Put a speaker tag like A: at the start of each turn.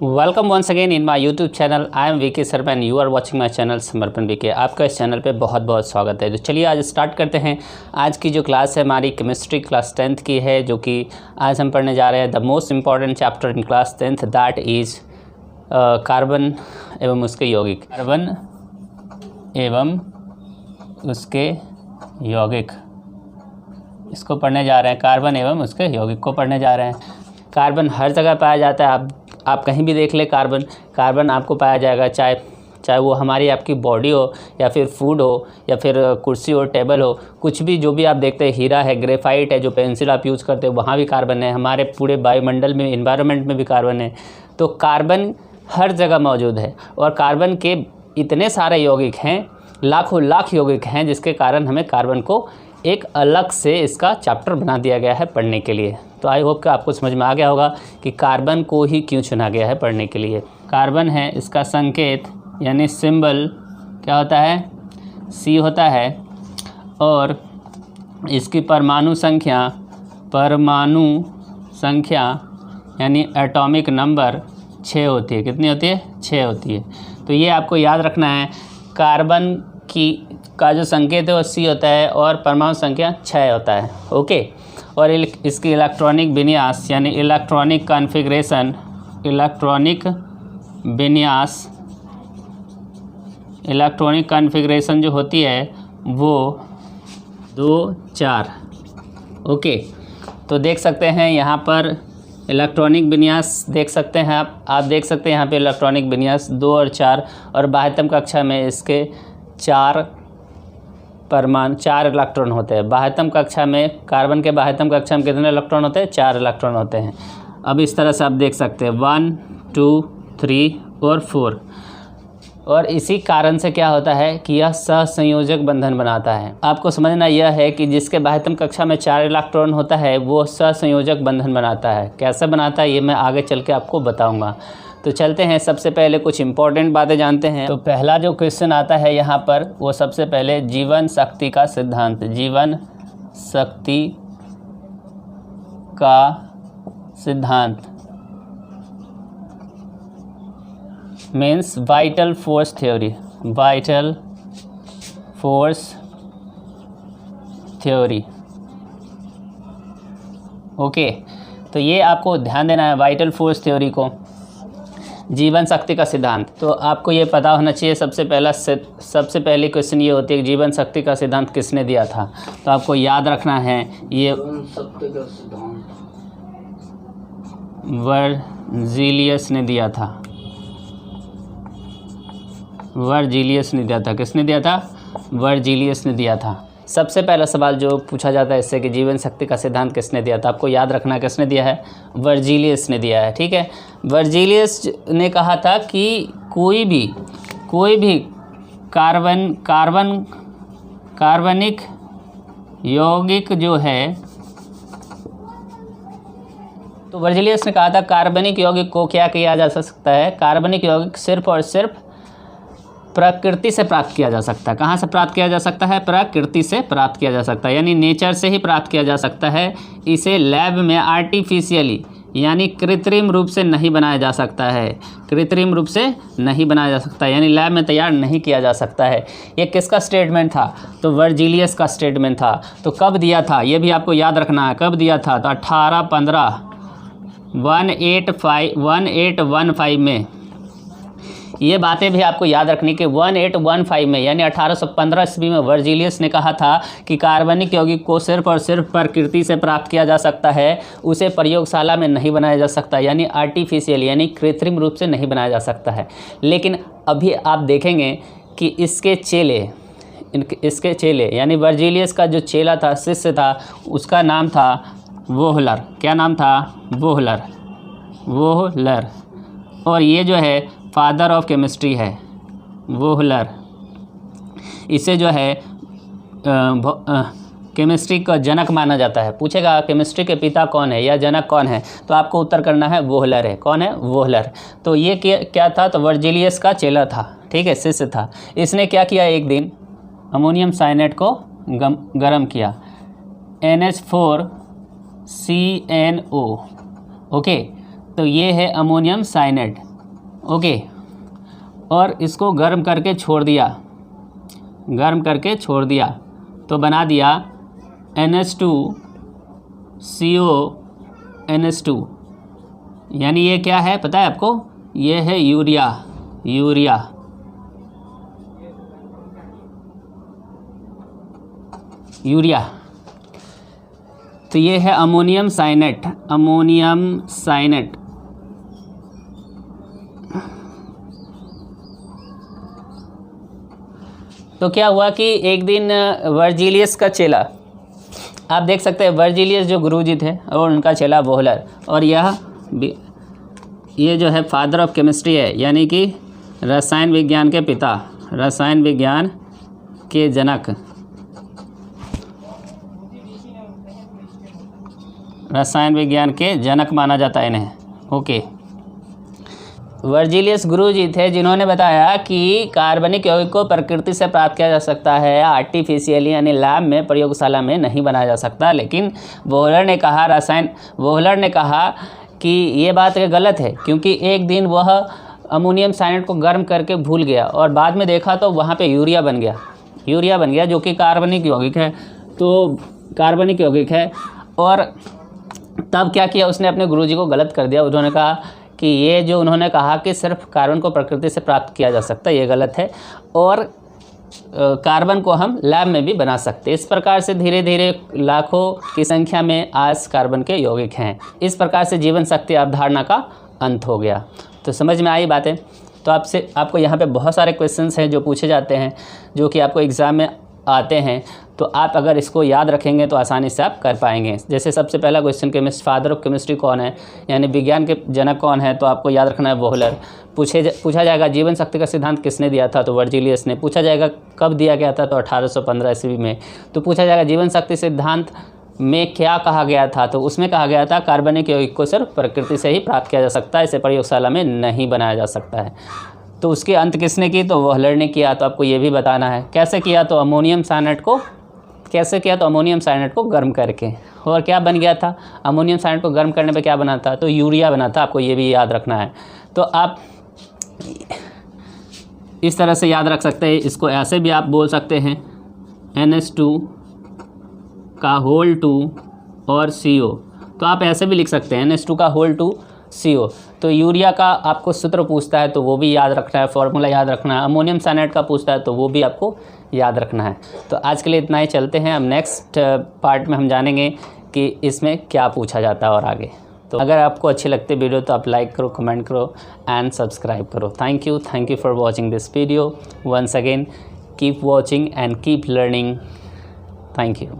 A: Welcome once again in my YouTube channel. I am VK Sharma and you are watching my channel Samarpan VK. आपका इस channel पे बहुत बहुत स्वागत है। तो चलिए आज स्टार्ट करते हैं। आज की जो क्लास है हमारी केमिस्ट्री क्लास 10th की है, जो कि आज हम पढ़ने जा रहे हैं the most important chapter in class 10th, that is carbon एवं उसके यौगिक। कार्बन एवं उसके यौगिक, इसको पढ़ने जा रहे हैं। कार्बन एवं उसके यौगिक को पढ़ने जा रहे हैं। कार्बन हर जगह पाया जाता है। आप कहीं भी देख ले कार्बन आपको पाया जाएगा, चाहे वो हमारी आपकी बॉडी हो या फिर फूड हो या फिर कुर्सी हो, टेबल हो, कुछ भी जो भी आप देखते हैं, हीरा है, ग्रेफाइट है, जो पेंसिल आप यूज़ करते हैं वहाँ भी कार्बन है। हमारे पूरे वायुमंडल में, इन्वायरमेंट में भी कार्बन है। तो कार्बन हर जगह मौजूद है और कार्बन के इतने सारे यौगिक हैं, लाखों लाख यौगिक हैं, जिसके कारण हमें कार्बन को एक अलग से इसका चैप्टर बना दिया गया है पढ़ने के लिए। तो आई होप कि आपको समझ में आ गया होगा कि कार्बन को ही क्यों चुना गया है पढ़ने के लिए। कार्बन है, इसका संकेत यानी सिंबल क्या होता है? C होता है और इसकी परमाणु संख्या यानी एटॉमिक नंबर 6 होती है। कितनी होती है? 6 होती है। तो ये आपको याद रखना है। कार्बन का जो संकेत है वो C होता है और परमाणु संख्या 6 होता है। ओके। और इसकी इलेक्ट्रॉनिक विन्यास यानी इलेक्ट्रॉनिक कॉन्फ़िगरेशन जो होती है वो 2-4। ओके। तो देख सकते हैं यहाँ पर इलेक्ट्रॉनिक विन्यास देख सकते हैं आप देख सकते हैं यहाँ पे इलेक्ट्रॉनिक विन्यास 2 और 4, और बाह्यतम कक्षा में इसके 4 इलेक्ट्रॉन होते हैं। बाह्यतम कक्षा में, कार्बन के बाह्यतम कक्षा में कितने इलेक्ट्रॉन होते हैं? 4 इलेक्ट्रॉन होते हैं। अब इस तरह से आप देख सकते हैं 1, 2, 3 और 4। और इसी कारण से क्या होता है कि यह सहसंयोजक बंधन बनाता है। आपको समझना यह है कि जिसके बाह्यतम कक्षा में 4 इलेक्ट्रॉन होता है वो सहसंयोजक बंधन बनाता है। कैसे बनाता है ये मैं आगे चल के आपको बताऊँगा। तो चलते हैं, सबसे पहले कुछ इम्पोर्टेंट बातें जानते हैं। तो पहला जो क्वेश्चन आता है यहाँ पर, वो सबसे पहले जीवन शक्ति का सिद्धांत। जीवन शक्ति का सिद्धांत means vital force theory. Vital force theory. Okay. तो ये आपको ध्यान देना है, वाइटल फोर्स थ्योरी को, जीवन शक्ति का सिद्धांत। तो आपको ये पता होना चाहिए। सबसे पहले क्वेश्चन ये होती है कि जीवन शक्ति का सिद्धांत किसने दिया था? तो आपको याद रखना है ये वर्जीलियस ने दिया था। वर्जीलियस ने दिया था। किसने दिया था? वर्जीलियस ने दिया था। सबसे पहला सवाल जो पूछा जाता है इससे कि जीवन शक्ति का सिद्धांत किसने दिया था, आपको याद रखना किसने दिया है? वर्जीलियस ने दिया है। ठीक है। वर्जीलियस ने कहा था कि कोई भी कार्बनिक यौगिक जो है, तो वर्जीलियस ने कहा था कार्बनिक यौगिक को क्या किया जा सकता है? कार्बनिक यौगिक सिर्फ और सिर्फ प्रकृति से प्राप्त किया जा सकता है। कहाँ से प्राप्त किया जा सकता है? प्रकृति से प्राप्त किया जा सकता है, यानी नेचर से ही प्राप्त किया जा सकता है। इसे लैब में आर्टिफिशियली यानी कृत्रिम रूप से नहीं बनाया जा सकता है। कृत्रिम रूप से नहीं बनाया जा सकता, यानी लैब में तैयार नहीं किया जा सकता है। ये किसका स्टेटमेंट था? तो वर्जीलियस का स्टेटमेंट था। तो कब दिया था ये भी आपको याद रखना है। कब दिया था? तो 1815 में। ये बातें भी आपको याद रखनी कि 1815 में यानी 1815 ईस्वी में वर्जीलियस ने कहा था कि कार्बनिक यौगिक को सिर्फ और सिर्फ प्रकृति से प्राप्त किया जा सकता है, उसे प्रयोगशाला में नहीं बनाया जा सकता, यानी आर्टिफिशियल यानी कृत्रिम रूप से नहीं बनाया जा सकता है। लेकिन अभी आप देखेंगे कि इसके चेले यानी वर्जीलियस का जो चेला था, शिष्य था, उसका नाम था वोहलर। क्या नाम था? वोहलर। और ये जो है फादर ऑफ केमिस्ट्री है, वोहलर। इसे जो है केमिस्ट्री का जनक माना जाता है। पूछेगा केमिस्ट्री के पिता कौन है या जनक कौन है, तो आपको उत्तर करना है वोहलर है। कौन है? वोहलर। तो ये क्या था? तो वर्जीलियस का चेला था। ठीक है, शिष्य था। इसने क्या किया? एक दिन अमोनियम साइनेट को गर्म किया, NH4CNO। ओके। तो ये है अमोनियम साइनेट। ओके, और इसको गर्म करके छोड़ दिया, तो बना दिया NH2CONH2, यानी ये क्या है पता है आपको? ये है यूरिया। तो ये है अमोनियम साइनेट। तो क्या हुआ कि एक दिन वर्जिलियस का चेला, आप देख सकते हैं वर्जिलियस जो गुरुजी थे और उनका चेला वोहलर, और ये जो है फादर ऑफ केमिस्ट्री है, यानी कि रसायन विज्ञान के पिता, रसायन विज्ञान के जनक, रसायन विज्ञान के जनक माना जाता है इन्हें। ओके, वर्जिलियस गुरुजी थे जिन्होंने बताया कि कार्बनिक यौगिक को प्रकृति से प्राप्त किया जा सकता है, आर्टिफिशियली यानी लैब में, प्रयोगशाला में नहीं बनाया जा सकता। लेकिन वोहलर ने कहा कि ये बात गलत है, क्योंकि एक दिन वह अमोनियम साइनेट को गर्म करके भूल गया और बाद में देखा तो वहाँ पे यूरिया बन गया जो कि कार्बनिक यौगिक है। और तब क्या किया उसने, अपने गुरुजी को गलत कर दिया। उन्होंने कहा कि ये जो उन्होंने कहा कि सिर्फ कार्बन को प्रकृति से प्राप्त किया जा सकता है, ये गलत है, और कार्बन को हम लैब में भी बना सकते हैं। इस प्रकार से धीरे धीरे लाखों की संख्या में आज कार्बन के यौगिक हैं। इस प्रकार से जीवन शक्ति अवधारणा का अंत हो गया। तो समझ में आई बातें? तो आपको यहाँ पे बहुत सारे क्वेश्चंस हैं जो पूछे जाते हैं, जो कि आपको एग्ज़ाम में आते हैं। तो आप अगर इसको याद रखेंगे तो आसानी से आप कर पाएंगे। जैसे सबसे पहला क्वेश्चन, फादर ऑफ केमिस्ट्री कौन है, यानी विज्ञान के जनक कौन है, तो आपको याद रखना है वोहलर। पूछा जाएगा जीवन शक्ति का सिद्धांत किसने दिया था, तो वर्जिलियस ने। पूछा जाएगा कब दिया गया था, तो 1815 ईस्वी में। तो पूछा जाएगा जीवन शक्ति सिद्धांत में क्या कहा गया था, तो उसमें कहा गया था कार्बनिक यौगिक को सिर्फ प्रकृति से ही प्राप्त किया जा सकता है, इसे प्रयोगशाला में नहीं बनाया जा सकता है। तो उसके अंत किसने की, तो वोहलर ने किया। तो आपको ये भी बताना है कैसे किया, तो अमोनियम साइनेट को गर्म करके। और क्या बन गया था, अमोनियम साइनेट को गर्म करने पे क्या बना था, तो यूरिया बना था। आपको ये भी याद रखना है। तो आप इस तरह से याद रख सकते हैं। इसको ऐसे भी आप बोल सकते हैं NH2 और CO। तो आप ऐसे भी लिख सकते हैं NH2 CO। तो यूरिया का आपको सूत्र पूछता है तो वो भी याद रखना है, फॉर्मूला याद रखना है। अमोनियम साइनेट का पूछता है तो वो भी आपको याद रखना है। तो आज के लिए इतना ही, चलते हैं। अब नेक्स्ट पार्ट में हम जानेंगे कि इसमें क्या पूछा जाता है और आगे। तो अगर आपको अच्छी लगती वीडियो तो आप लाइक करो, कमेंट करो एंड सब्सक्राइब करो। Thank you for watching this video. Once again keep watching and keep learning. Thank you.